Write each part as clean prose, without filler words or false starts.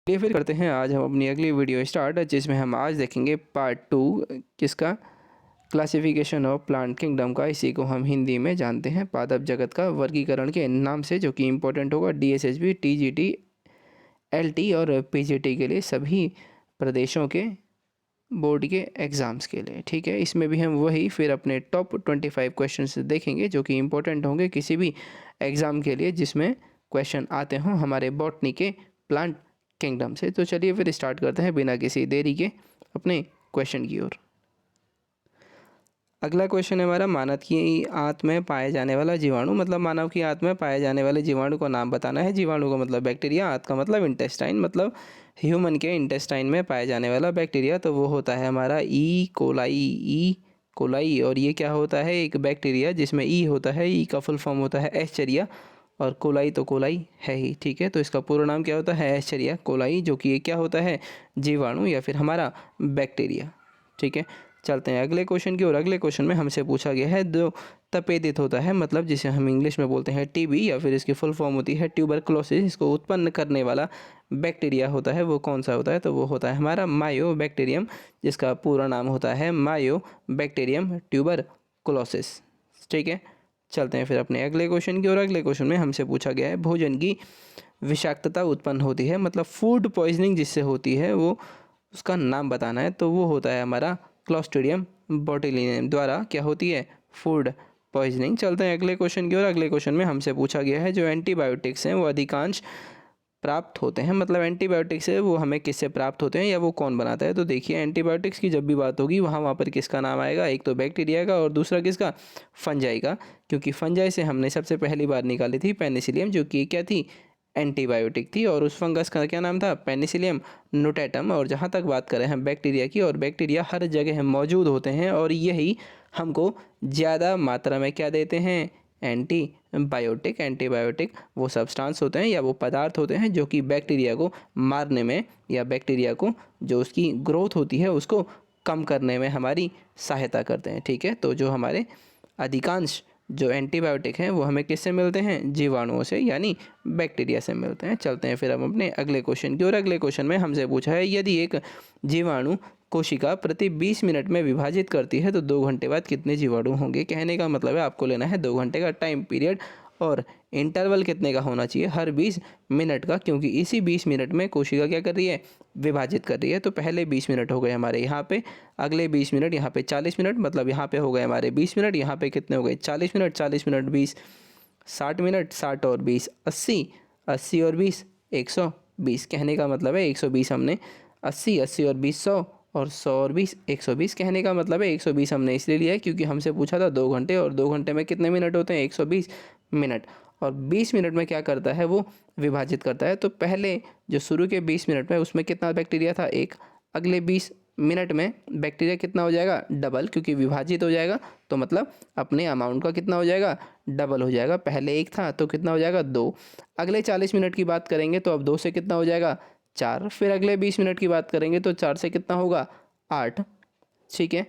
चलिए फिर करते हैं आज हम अपनी अगली वीडियो स्टार्ट, जिसमें हम आज देखेंगे पार्ट 2 किसका, क्लासिफिकेशन ऑफ प्लांट किंगडम का। इसी को हम हिंदी में जानते हैं पादप जगत का वर्गीकरण के नाम से, जो कि इम्पोर्टेंट होगा डीएसएसबी, टीजीटी, एलटी और पीजीटी के लिए, सभी प्रदेशों के बोर्ड के एग्ज़ाम्स के लिए। ठीक है, इसमें भी हम वही फिर अपने टॉप 25 क्वेश्चन देखेंगे जो कि इम्पोर्टेंट होंगे किसी भी एग्ज़ाम के लिए जिसमें क्वेश्चन आते हों हमारे बॉटनी के प्लांट किंगडम से। तो चलिए फिर स्टार्ट करते हैं बिना किसी देरी के अपने क्वेश्चन की ओर। अगला क्वेश्चन है हमारा, मानव की आंत में पाए जाने वाला जीवाणु, मतलब मानव की आंत में पाए जाने वाले जीवाणु का नाम बताना है। जीवाणु का मतलब बैक्टीरिया, आंत का मतलब इंटेस्टाइन, मतलब ह्यूमन के इंटेस्टाइन में पाए जाने वाला बैक्टीरिया। तो वो होता है हमारा ई कोलाई। और ये क्या होता है, एक बैक्टीरिया जिसमें ई होता है, ई का फुल फॉर्म होता है एस्चेरिया, और कोलाई तो कोलाई है ही। ठीक है, तो इसका पूरा नाम क्या होता है, एस्चेरिया कोलाई, जो कि ये क्या होता है, जीवाणु या फिर हमारा बैक्टीरिया। ठीक है, चलते हैं अगले क्वेश्चन की ओर। अगले क्वेश्चन में हमसे पूछा गया है, जो तपेदित होता है, मतलब जिसे हम इंग्लिश में बोलते हैं टीबी या फिर इसकी फुल फॉर्म होती है ट्यूबरकुलोसिस, इसको उत्पन्न करने वाला बैक्टीरिया होता है, वो कौन सा होता है, तो वो होता है हमारा मायो बैक्टीरियम, जिसका पूरा नाम होता है मायो बैक्टीरियम ट्यूबरकुलोसिस। ठीक है, चलते हैं फिर अपने अगले क्वेश्चन की ओर। अगले क्वेश्चन में हमसे पूछा गया है, भोजन की विषाक्तता उत्पन्न होती है, मतलब फूड पॉइजनिंग जिससे होती है, वो उसका नाम बताना है। तो वो होता है हमारा क्लॉस्ट्रिडियम बोटुलिनम द्वारा क्या होती है, फूड पॉइजनिंग। चलते हैं अगले क्वेश्चन की ओर। अगले क्वेश्चन में हमसे पूछा गया है, जो एंटीबायोटिक्स हैं वो अधिकांश प्राप्त होते हैं, मतलब एंटीबायोटिक्स है वो हमें किससे प्राप्त होते हैं या वो कौन बनाता है। तो देखिए, एंटीबायोटिक्स की जब भी बात होगी वहाँ पर किसका नाम आएगा, एक तो बैक्टीरिया का और दूसरा किसका, फंजाई का, क्योंकि फंजाई से हमने सबसे पहली बार निकाली थी पेनिसिलियम, जो कि क्या थी, एंटीबायोटिक थी, और उस फंगस का क्या नाम था, पेनिसिलियम नोटेटम। और जहाँ तक बात करें हम बैक्टीरिया की, और बैक्टीरिया हर जगह मौजूद होते हैं और यही हमको ज़्यादा मात्रा में क्या देते हैं, एंटीबायोटिक। एंटीबायोटिक वो सब्सटेंस होते हैं या वो पदार्थ होते हैं जो कि बैक्टीरिया को मारने में या बैक्टीरिया को जो उसकी ग्रोथ होती है उसको कम करने में हमारी सहायता करते हैं। ठीक है, तो जो हमारे अधिकांश जो एंटीबायोटिक हैं वो हमें किससे मिलते हैं, जीवाणुओं से, यानी बैक्टीरिया से मिलते हैं। चलते हैं फिर हम अपने अगले क्वेश्चन की ओर। अगले क्वेश्चन में हमसे पूछा है, यदि एक जीवाणु कोशिका प्रति 20 मिनट में विभाजित करती है तो 2 घंटे बाद कितने जीवाणु होंगे। कहने का मतलब है आपको लेना है 2 घंटे का टाइम पीरियड, और इंटरवल कितने का होना चाहिए, हर 20 मिनट का, क्योंकि इसी 20 मिनट में कोशिका क्या कर रही है, विभाजित कर रही है। तो पहले 20 मिनट हो गए हमारे यहाँ पे, अगले 20 मिनट यहाँ पे 40 मिनट, मतलब यहाँ पे हो गए हमारे 20 मिनट, यहाँ पे कितने हो गए 40 मिनट, 40 मिनट 20 60 मिनट, 60 और 20 80, 80 और 20 120। कहने का मतलब है 120 हमने 80, 80 और 20 100, और 100 और 20 120। कहने का मतलब है 120 हमने इसलिए लिया है क्योंकि हमसे पूछा था 2 घंटे, और 2 घंटे में कितने मिनट होते हैं, 120 मिनट, और 20 मिनट में क्या करता है, वो विभाजित करता है। तो पहले जो शुरू के 20 मिनट में उसमें कितना बैक्टीरिया था, एक, अगले 20 मिनट में बैक्टीरिया कितना हो जाएगा, डबल, क्योंकि विभाजित हो जाएगा तो मतलब अपने अमाउंट का कितना हो जाएगा, डबल हो जाएगा। पहले एक था तो कितना हो जाएगा, 2। अगले 40 मिनट की बात करेंगे तो अब 2 से कितना हो जाएगा, 4। फिर अगले 20 मिनट की बात करेंगे तो 4 से कितना होगा, 8। ठीक है,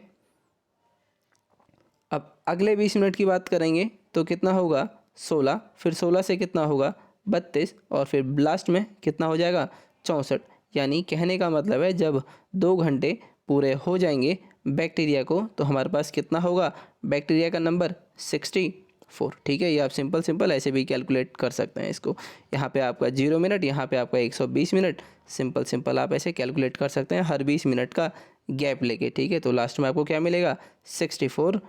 अब अगले 20 मिनट की बात करेंगे तो कितना होगा, 16। फिर 16 से कितना होगा, 32, और फिर लास्ट में कितना हो जाएगा, 64। यानी कहने का मतलब है जब 2 घंटे पूरे हो जाएंगे बैक्टीरिया को तो हमारे पास कितना होगा, बैक्टीरिया का नंबर 64। ठीक है, ये आप सिंपल ऐसे भी कैलकुलेट कर सकते हैं इसको। यहाँ पे आपका 0 मिनट, यहाँ पे आपका 120 मिनट, सिंपल आप ऐसे कैलकुलेट कर सकते हैं हर 20 मिनट का गैप लेके। ठीक है, तो लास्ट में आपको क्या मिलेगा, 64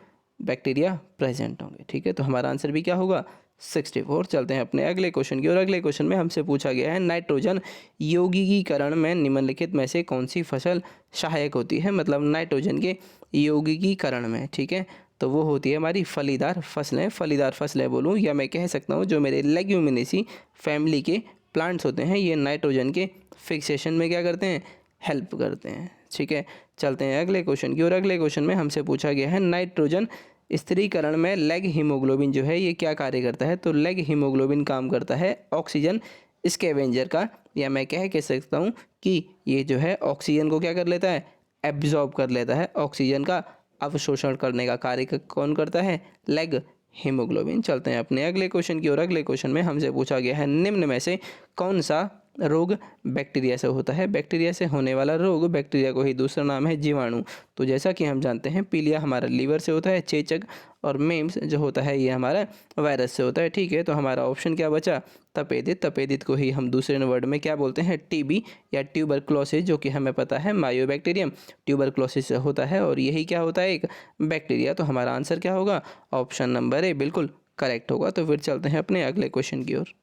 बैक्टीरिया प्रेजेंट होंगे। ठीक है, तो हमारा आंसर भी क्या होगा, 64। चलते हैं अपने अगले क्वेश्चन की और। अगले क्वेश्चन में हमसे पूछा गया है, नाइट्रोजन यौगिकीकरण में निम्नलिखित में से कौन सी फसल सहायक होती है, मतलब नाइट्रोजन के यौगिकीकरण में। ठीक है, तो वो होती है हमारी फलीदार फसलें। फलीदार फसलें बोलूँ या मैं कह सकता हूँ जो मेरे लेग्यूमिनेसी फैमिली के प्लांट्स होते हैं, ये नाइट्रोजन के फिक्सेशन में क्या करते हैं, हेल्प करते हैं। ठीक है, चलते हैं अगले क्वेश्चन की और। अगले क्वेश्चन में हमसे पूछा गया है, नाइट्रोजन स्थिरीकरण में लेग हीमोग्लोबिन जो है ये क्या कार्य करता है। तो लेग हीमोग्लोबिन काम करता है ऑक्सीजन स्कैवेंजर का, या मैं कह सकता हूँ कि ये जो है ऑक्सीजन को क्या कर लेता है, एब्जॉर्ब कर लेता है। ऑक्सीजन का अवशोषण करने का कार्य कौन करता है, लेग हीमोग्लोबिन। चलते हैं अपने अगले क्वेश्चन की और। अगले क्वेश्चन में हमसे पूछा गया है, निम्न में से कौन सा रोग बैक्टीरिया से होता है, बैक्टीरिया से होने वाला रोग, बैक्टीरिया को ही दूसरा नाम है जीवाणु। तो जैसा कि हम जानते हैं पीलिया हमारा लीवर से होता है, चेचक और मेम्स जो होता है ये हमारा वायरस से होता है। ठीक है, तो हमारा ऑप्शन क्या बचा? तपेदिक। तपेदिक को ही हम दूसरे वर्ड में क्या बोलते हैं? टीबी या ट्यूबरक्लोसिस, जो कि हमें पता है मायोबैक्टीरियम ट्यूबरक्लोसिस से होता है और यही क्या होता है? एक बैक्टीरिया। तो हमारा आंसर क्या होगा? ऑप्शन नंबर ए बिल्कुल करेक्ट होगा। तो फिर चलते हैं अपने अगले क्वेश्चन की ओर।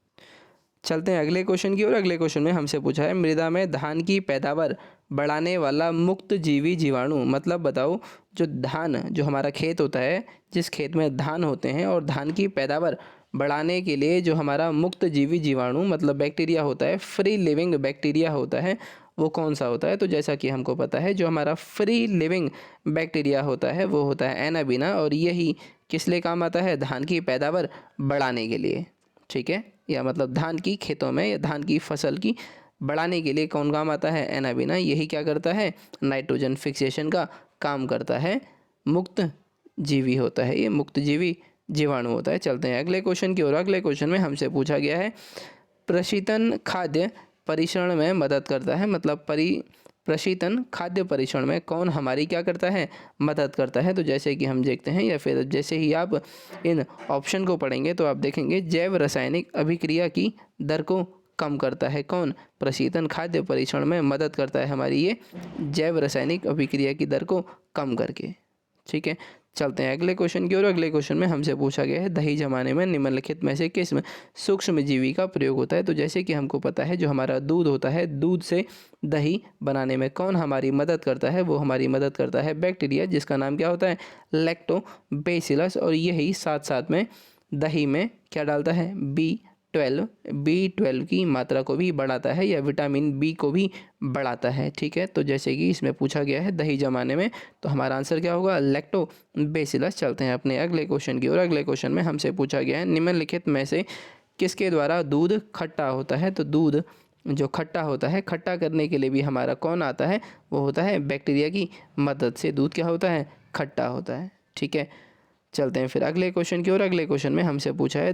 अगले क्वेश्चन में हमसे पूछा है मृदा में धान की पैदावार बढ़ाने वाला मुक्त जीवी जीवाणु। मतलब बताओ, जो धान, जो हमारा खेत होता है, जिस खेत में धान होते हैं और धान की पैदावार बढ़ाने के लिए जो हमारा मुक्त जीवी जीवाणु मतलब बैक्टीरिया होता है, फ्री लिविंग बैक्टीरिया होता है, वो कौन सा होता है? तो जैसा कि हमको पता है जो हमारा फ्री लिविंग बैक्टीरिया होता है वो होता है एनाबीना, और यही किस लिए काम आता है? धान की पैदावार बढ़ाने के लिए। ठीक है, या मतलब धान की खेतों में या धान की फसल की बढ़ाने के लिए कौन काम आता है? एनाबीना। यही क्या करता है? नाइट्रोजन फिक्सेशन का काम करता है। मुक्त जीवी होता है, ये मुक्त जीवी जीवाणु होता है। चलते हैं अगले क्वेश्चन की ओर। अगले क्वेश्चन में हमसे पूछा गया है प्रशीतन खाद्य परिसरण में मदद करता है। मतलब प्रशीतन खाद्य परिसरण में कौन हमारी क्या करता है? मदद करता है। तो जैसे कि हम देखते हैं, या फिर जैसे ही आप इन ऑप्शन को पढ़ेंगे तो आप देखेंगे जैव रासायनिक अभिक्रिया की दर को कम करता है। कौन? प्रशीतन खाद्य परिसरण में मदद करता है हमारी ये जैव रासायनिक अभिक्रिया की दर को कम करके। ठीक है, चलते हैं अगले क्वेश्चन की ओर। अगले क्वेश्चन में हमसे पूछा गया है दही जमाने में निम्नलिखित में से किस में सूक्ष्म जीवी का प्रयोग होता है। तो जैसे कि हमको पता है जो हमारा दूध होता है, दूध से दही बनाने में कौन हमारी मदद करता है? वो हमारी मदद करता है बैक्टीरिया, जिसका नाम क्या होता है? लैक्टोबैसिलस। और यही साथ साथ में दही में क्या डालता है? बी12 की मात्रा को भी बढ़ाता है या विटामिन बी को भी बढ़ाता है। ठीक है, तो जैसे कि इसमें पूछा गया है दही जमाने में, तो हमारा आंसर क्या होगा? लैक्टोबैसिलस। चलते हैं अपने अगले क्वेश्चन की ओर। अगले क्वेश्चन में हमसे पूछा गया है निम्नलिखित में से किसके द्वारा दूध खट्टा होता है। तो दूध जो खट्टा होता है, खट्टा करने के लिए भी हमारा कौन आता है? वो होता है बैक्टीरिया की मदद से दूध क्या होता है? खट्टा होता है। ठीक है, चलते हैं फिर अगले क्वेश्चन की ओर। अगले क्वेश्चन में हमसे पूछा है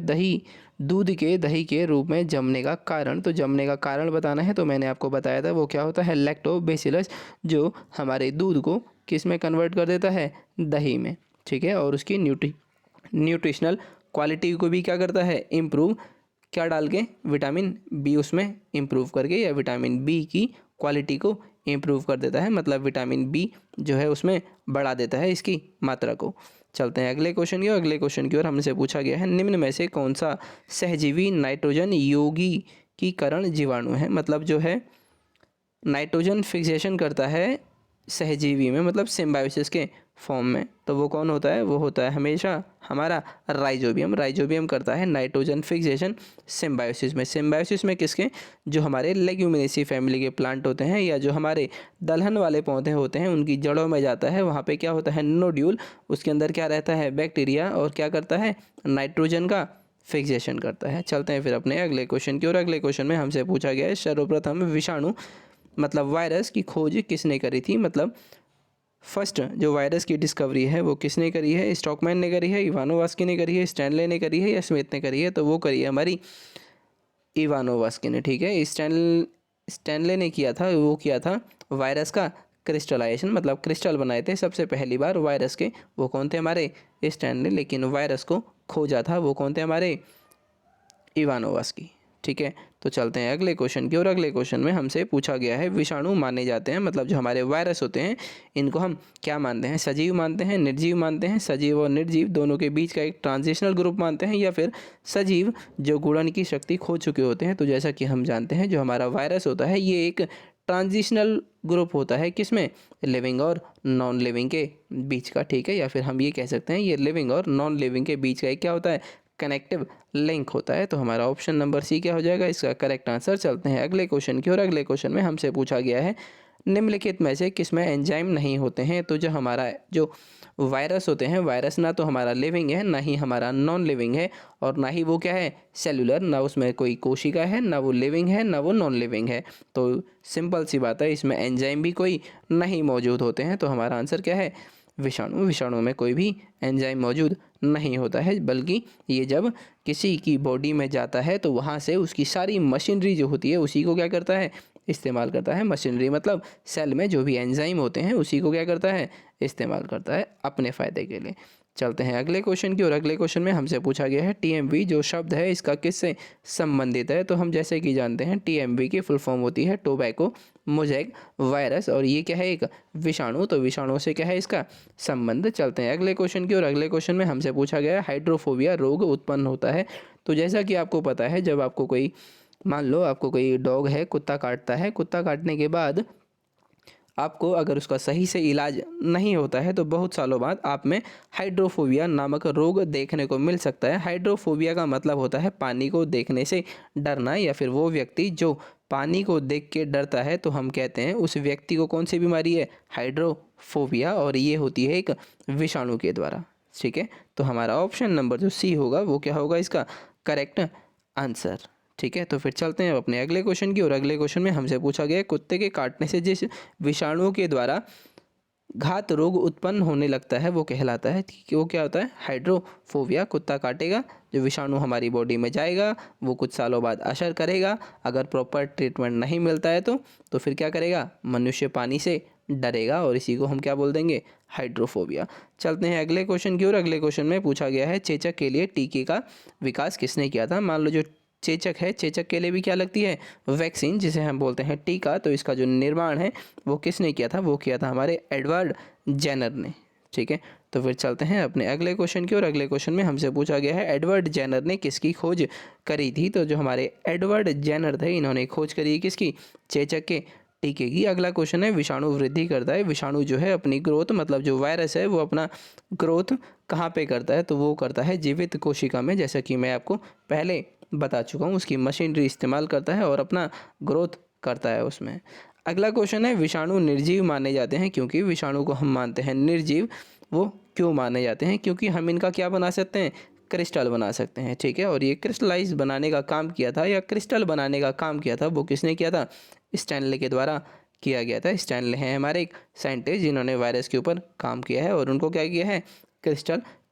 दूध के दही के रूप में जमने का कारण। तो जमने का कारण बताना है, तो मैंने आपको बताया था वो क्या होता है? लैक्टोबैसिलस, जो हमारे दूध को किस में कन्वर्ट कर देता है? दही में। ठीक है, और उसकी न्यूट्रिशनल क्वालिटी को भी क्या करता है? इम्प्रूव, क्या डाल के? विटामिन बी उसमें इम्प्रूव करके, या विटामिन बी की क्वालिटी को इम्प्रूव कर देता है। मतलब विटामिन बी जो है उसमें बढ़ा देता है इसकी मात्रा को। चलते हैं अगले क्वेश्चन की ओर। अगले क्वेश्चन की ओर हमसे पूछा गया है निम्न में से कौन सा सहजीवी नाइट्रोजन यौगिकीकरण जीवाणु है। मतलब जो है नाइट्रोजन फिक्सेशन करता है सहजीवी में, मतलब सिम्बायोसिस के फॉर्म में, तो वो कौन होता है? वो होता है हमेशा हमारा राइजोबियम। राइजोबियम करता है नाइट्रोजन फिक्सेशन सिम्बायोसिस में। सिम्बायोसिस में किसके? जो हमारे लेग्यूमिनेसी फैमिली के प्लांट होते हैं या जो हमारे दलहन वाले पौधे होते हैं उनकी जड़ों में जाता है। वहाँ पे क्या होता है? नोड्यूल, उसके अंदर क्या रहता है? बैक्टीरिया, और क्या करता है? नाइट्रोजन का फिक्सेशन करता है। चलते हैं फिर अपने अगले क्वेश्चन की ओर। अगले क्वेश्चन में हमसे पूछा गया है सर्वप्रथम विषाणु मतलब वायरस की खोज किसने करी थी। मतलब फर्स्ट जो वायरस की डिस्कवरी है वो किसने करी है? स्टॉकमैन ने करी है, इवानोवास्की ने करी है, स्टैनले ने करी है, या स्मिथ ने करी है? तो वो करी है हमारी इवानोवास्की ने। ठीक है, स्टैनले ने किया था, वो किया था वायरस का क्रिस्टलाइजेशन, मतलब क्रिस्टल बनाए थे सबसे पहली बार वायरस के। वो कौन थे? हमारे स्टैनले। लेकिन वायरस को खोजा था वो कौन थे? हमारे इवानोवास्की। ठीक है, तो चलते हैं अगले क्वेश्चन की ओर। अगले क्वेश्चन में हमसे पूछा गया है विषाणु माने जाते हैं, मतलब जो हमारे वायरस होते हैं इनको हम क्या मानते हैं? सजीव मानते हैं, निर्जीव मानते हैं? सजीव और निर्जीव दोनों के बीच का एक ट्रांजिशनल ग्रुप मानते हैं, या फिर सजीव जो गुणन की शक्ति खो चुके होते हैं? तो जैसा कि हम जानते हैं जो हमारा वायरस होता है ये एक ट्रांजिशनल ग्रुप होता है, किसमें? लिविंग और नॉन लिविंग के बीच का। ठीक है, या फिर हम ये कह सकते हैं ये लिविंग और नॉन लिविंग के बीच का एक क्या होता है? कनेक्टिव लिंक होता है। तो हमारा ऑप्शन नंबर सी क्या हो जाएगा इसका करेक्ट आंसर। चलते हैं अगले क्वेश्चन की ओर। अगले क्वेश्चन में हमसे पूछा गया है निम्नलिखित में से किसमें एंजाइम नहीं होते हैं। तो जो हमारा जो वायरस होते हैं, वायरस ना तो हमारा लिविंग है, ना ही हमारा नॉन लिविंग है, और ना ही वो क्या है? सेलुलर, ना उसमें कोई कोशिका है, ना वो लिविंग है, ना वो नॉन लिविंग है। तो सिंपल सी बात है, इसमें एंजाइम भी कोई नहीं मौजूद होते हैं। तो हमारा आंसर क्या है? विषाणु। विषाणु में कोई भी एंजाइम मौजूद नहीं होता है, बल्कि ये जब किसी की बॉडी में जाता है तो वहाँ से उसकी सारी मशीनरी जो होती है उसी को क्या करता है, इस्तेमाल करता है। मशीनरी मतलब सेल में जो भी एंजाइम होते हैं उसी को क्या करता है, इस्तेमाल करता है अपने फ़ायदे के लिए। चलते हैं अगले क्वेश्चन की ओर। अगले क्वेश्चन में हमसे पूछा गया है टीएमवी जो शब्द है इसका किससे संबंधित है। तो हम जैसे कि जानते हैं टीएमवी की फुल फॉर्म होती है टोबैको मोज़ेक वायरस, और ये क्या है, एक विषाणु। तो विषाणु से क्या है इसका संबंध। चलते हैं अगले क्वेश्चन की ओर। अगले क्वेश्चन में हमसे पूछा गया है हाइड्रोफोबिया रोग उत्पन्न होता है। तो जैसा कि आपको पता है, जब आपको कोई, मान लो आपको कोई डॉग है, कुत्ता काटता है, कुत्ता काटने के बाद आपको अगर उसका सही से इलाज नहीं होता है तो बहुत सालों बाद आप में हाइड्रोफोबिया नामक रोग देखने को मिल सकता है। हाइड्रोफोबिया का मतलब होता है पानी को देखने से डरना, या फिर वो व्यक्ति जो पानी को देख के डरता है तो हम कहते हैं उस व्यक्ति को कौन सी बीमारी है, हाइड्रोफोबिया, और ये होती है एक विषाणु के द्वारा। ठीक है, तो हमारा ऑप्शन नंबर जो सी होगा वो क्या होगा इसका करेक्ट आंसर। ठीक है, तो फिर चलते हैं अपने अगले क्वेश्चन की ओर। अगले क्वेश्चन में हमसे पूछा गया है कुत्ते के काटने से जिस विषाणुओं के द्वारा घात रोग उत्पन्न होने लगता है वो कहलाता है कि वो क्या होता है, हाइड्रोफोबिया। कुत्ता काटेगा, जो विषाणु हमारी बॉडी में जाएगा वो कुछ सालों बाद असर करेगा। अगर प्रॉपर ट्रीटमेंट नहीं मिलता है तो फिर क्या करेगा, मनुष्य पानी से डरेगा, और इसी को हम क्या बोल देंगे, हाइड्रोफोबिया। चलते हैं अगले क्वेश्चन की ओर। अगले क्वेश्चन में पूछा गया है चेचक के लिए टीके का विकास किसने किया था। मान लो जो चेचक है, चेचक के लिए भी क्या लगती है, वैक्सीन, जिसे हम बोलते हैं टीका। तो इसका जो निर्माण है वो किसने किया था, वो किया था हमारे एडवर्ड जेनर ने। ठीक है, तो फिर चलते हैं अपने अगले क्वेश्चन की ओर। अगले क्वेश्चन में हमसे पूछा गया है एडवर्ड जेनर ने किसकी खोज करी थी। तो जो हमारे एडवर्ड जेनर थे इन्होंने खोज करी किसकी, चेचक के टीके की। अगला क्वेश्चन है विषाणु वृद्धि करता है। विषाणु जो है अपनी ग्रोथ, मतलब जो वायरस है वो अपना ग्रोथ कहाँ पे करता है, तो वो करता है जीवित कोशिका में, जैसा कि मैं आपको पहले बता चुका हूँ। उसकी मशीनरी इस्तेमाल करता है और अपना ग्रोथ करता है उसमें। अगला क्वेश्चन है विषाणु निर्जीव माने जाते हैं क्योंकि, विषाणु को हम मानते हैं निर्जीव, वो क्यों माने जाते हैं, क्योंकि हम इनका क्या बना सकते हैं, क्रिस्टल बना सकते हैं। ठीक है, और ये क्रिस्टलाइज बनाने का काम किया था, या क्रिस्टल बनाने का काम किया था, वो किसने किया था, स्टैनले के द्वारा किया गया था। स्टैनले हैं हमारे एक साइंटिस्ट जिन्होंने वायरस के ऊपर काम किया है, और उनको क्या किया है,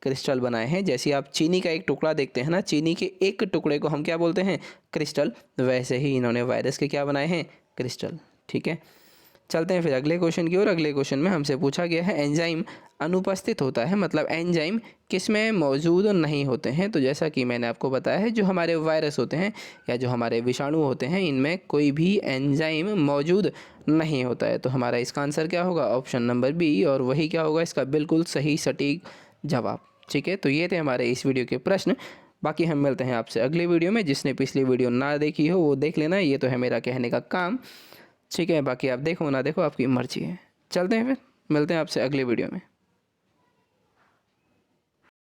क्रिस्टल बनाए हैं। जैसे आप चीनी का एक टुकड़ा देखते हैं ना, चीनी के एक टुकड़े को हम क्या बोलते हैं, क्रिस्टल, वैसे ही इन्होंने वायरस के क्या बनाए हैं, क्रिस्टल। ठीक है, चलते हैं फिर अगले क्वेश्चन की ओर। अगले क्वेश्चन में हमसे पूछा गया है एंजाइम अनुपस्थित होता है, मतलब एंजाइम किस में मौजूद नहीं होते हैं। तो जैसा कि मैंने आपको बताया है, जो हमारे वायरस होते हैं या जो हमारे विषाणु होते हैं इनमें कोई भी एंजाइम मौजूद नहीं होता है। तो हमारा इसका आंसर क्या होगा, ऑप्शन नंबर बी, और वही क्या होगा इसका बिल्कुल सही सटीक जवाब। ठीक है, तो ये थे हमारे इस वीडियो के प्रश्न। बाकी हम मिलते हैं आपसे अगली वीडियो में। जिसने पिछली वीडियो ना देखी हो वो देख लेना, ये तो है मेरा कहने का काम। ठीक है, बाकी आप देखो ना देखो आपकी मर्जी है। चलते हैं फिर, मिलते हैं आपसे अगली वीडियो में।